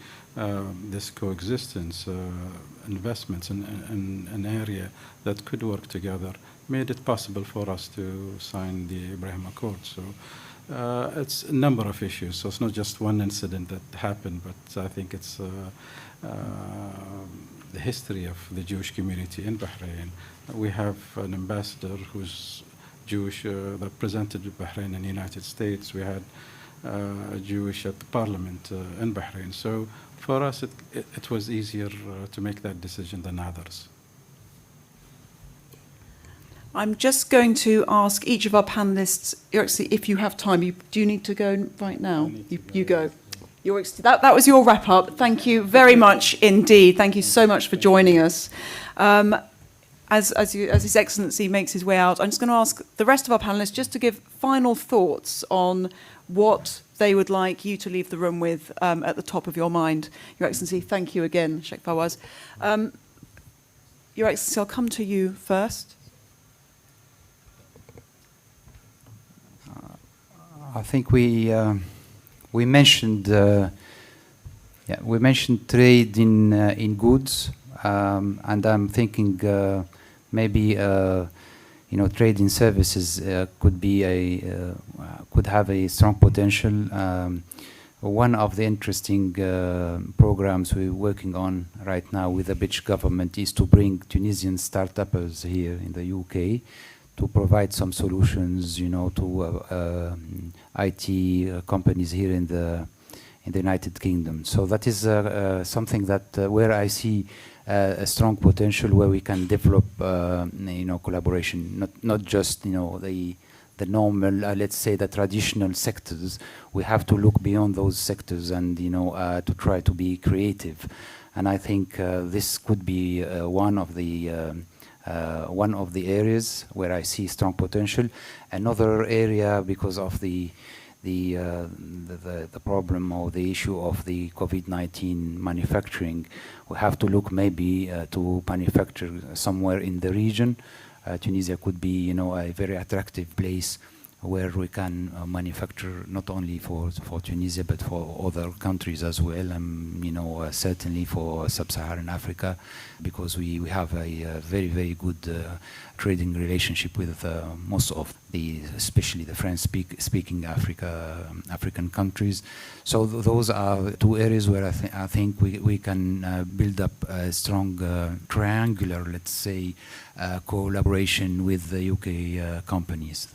this coexistence, investments in an area that could work together, made it possible for us to sign the Abraham Accords. So it's a number of issues. So it's not just one incident that happened, but I think it's the history of the Jewish community in Bahrain. We have an ambassador who's Jewish that represented Bahrain in the United States. We had Jewish at the parliament in Bahrain. So for us, it was easier to make that decision than others. I'm just going to ask each of our panelists, if you have time, do you need to go right now? You go. That was your wrap up. Thank you very much indeed. Thank you so much for joining us. As His Excellency makes his way out, I'm just going to ask the rest of our panelists just to give final thoughts on what they would like you to leave the room with at the top of your mind. Your Excellency, thank you again, Sheikh Fawaz. Your Excellency, I'll come to you first. I think we mentioned trade in goods, and I'm thinking maybe trade in services could have a strong potential. One of the interesting programs we're working on right now with the British government is to bring Tunisian startups here in the UK to provide some solutions, to IT companies here in the United Kingdom. So that is something that where I see a strong potential, where we can develop, collaboration, not just the normal, let's say the traditional sectors. We have to look beyond those sectors and to try to be creative. And I think this could be one of the areas where I see strong potential. Another area, because of the problem or the issue of the COVID-19 manufacturing, we have to look maybe to manufacture somewhere in the region. Tunisia could be, a very attractive place where we can manufacture not only for Tunisia but for other countries as well, certainly for sub-Saharan Africa, because we have a very, very good trading relationship with most of especially the French-speaking African countries. So those are two areas where I think we can build up a strong triangular, let's say, collaboration with the UK companies.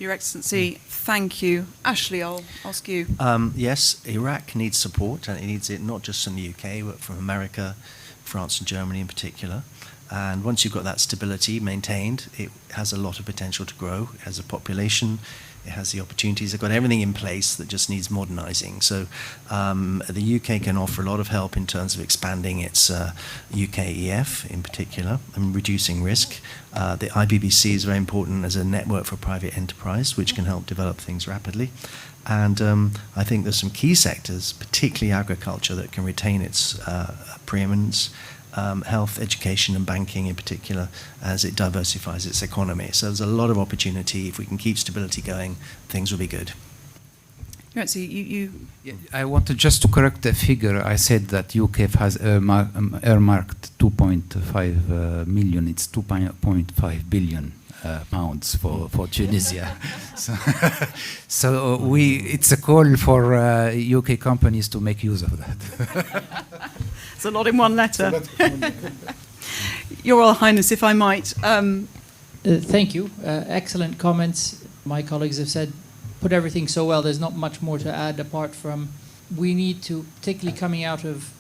Your Excellency, thank you. Ashley, I'll ask you. Yes, Iraq needs support, and it needs it not just from the UK, but from America, France and Germany in particular. And once you've got that stability maintained, it has a lot of potential to grow. It has a population, it has the opportunities, it's got everything in place that just needs modernising. So the UK can offer a lot of help in terms of expanding its UKEF in particular and reducing risk. The IBBC is very important as a network for private enterprise, which can help develop things rapidly. And I think there's some key sectors, particularly agriculture, that can retain its preeminence. Health, education and banking in particular, as it diversifies its economy. So there's a lot of opportunity. If we can keep stability going, things will be good. Right, so I wanted just to correct the figure. I said that UKEF has earmarked 2.5 million. It's 2.5 billion pounds for Tunisia. So it's a call for UK companies to make use of that. It's a lot in one letter. Your Royal Highness, if I might, Thank you. Excellent comments. My colleagues have said, put everything so well, there's not much more to add apart from we need to, particularly coming out of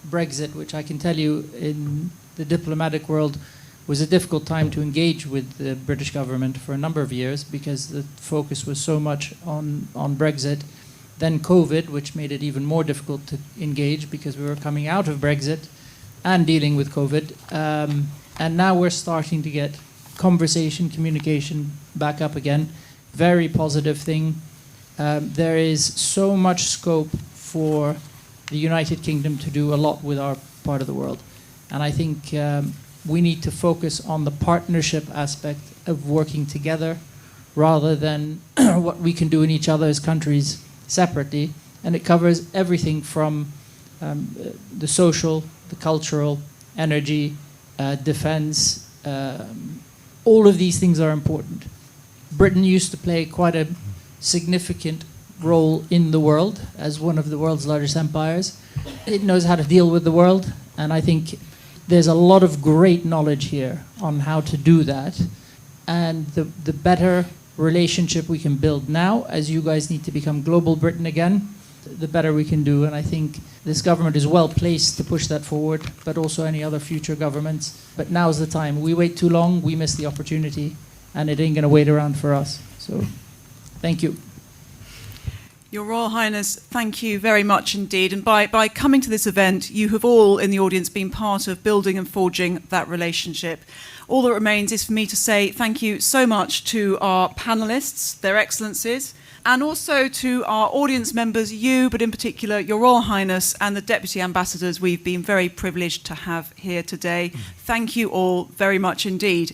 Brexit, which I can tell you in the diplomatic world was a difficult time to engage with the British government for a number of years because the focus was so much on Brexit. Then COVID, which made it even more difficult to engage because we were coming out of Brexit and dealing with COVID. And now we're starting to get conversation, communication back up again. Very positive thing. There is so much scope for the United Kingdom to do a lot with our part of the world. And I think we need to focus on the partnership aspect of working together rather than what we can do in each other's countries separately. And it covers everything from the social, the cultural, energy, defense. All of these things are important. Britain used to play quite a significant role in the world as one of the world's largest empires. It knows how to deal with the world, and I think there's a lot of great knowledge here on how to do that. And the better relationship we can build now, as you guys need to become global Britain again, the better we can do. And I think this government is well placed to push that forward, but also any other future governments. But now's the time. We wait too long, we miss the opportunity, and it ain't going to wait around for us. So, thank you. Your Royal Highness, thank you very much indeed. And by coming to this event, you have all in the audience been part of building and forging that relationship. All that remains is for me to say thank you so much to our panellists, their excellencies, and also to our audience members, you, but in particular, Your Royal Highness and the Deputy Ambassadors we've been very privileged to have here today. Thank you all very much indeed.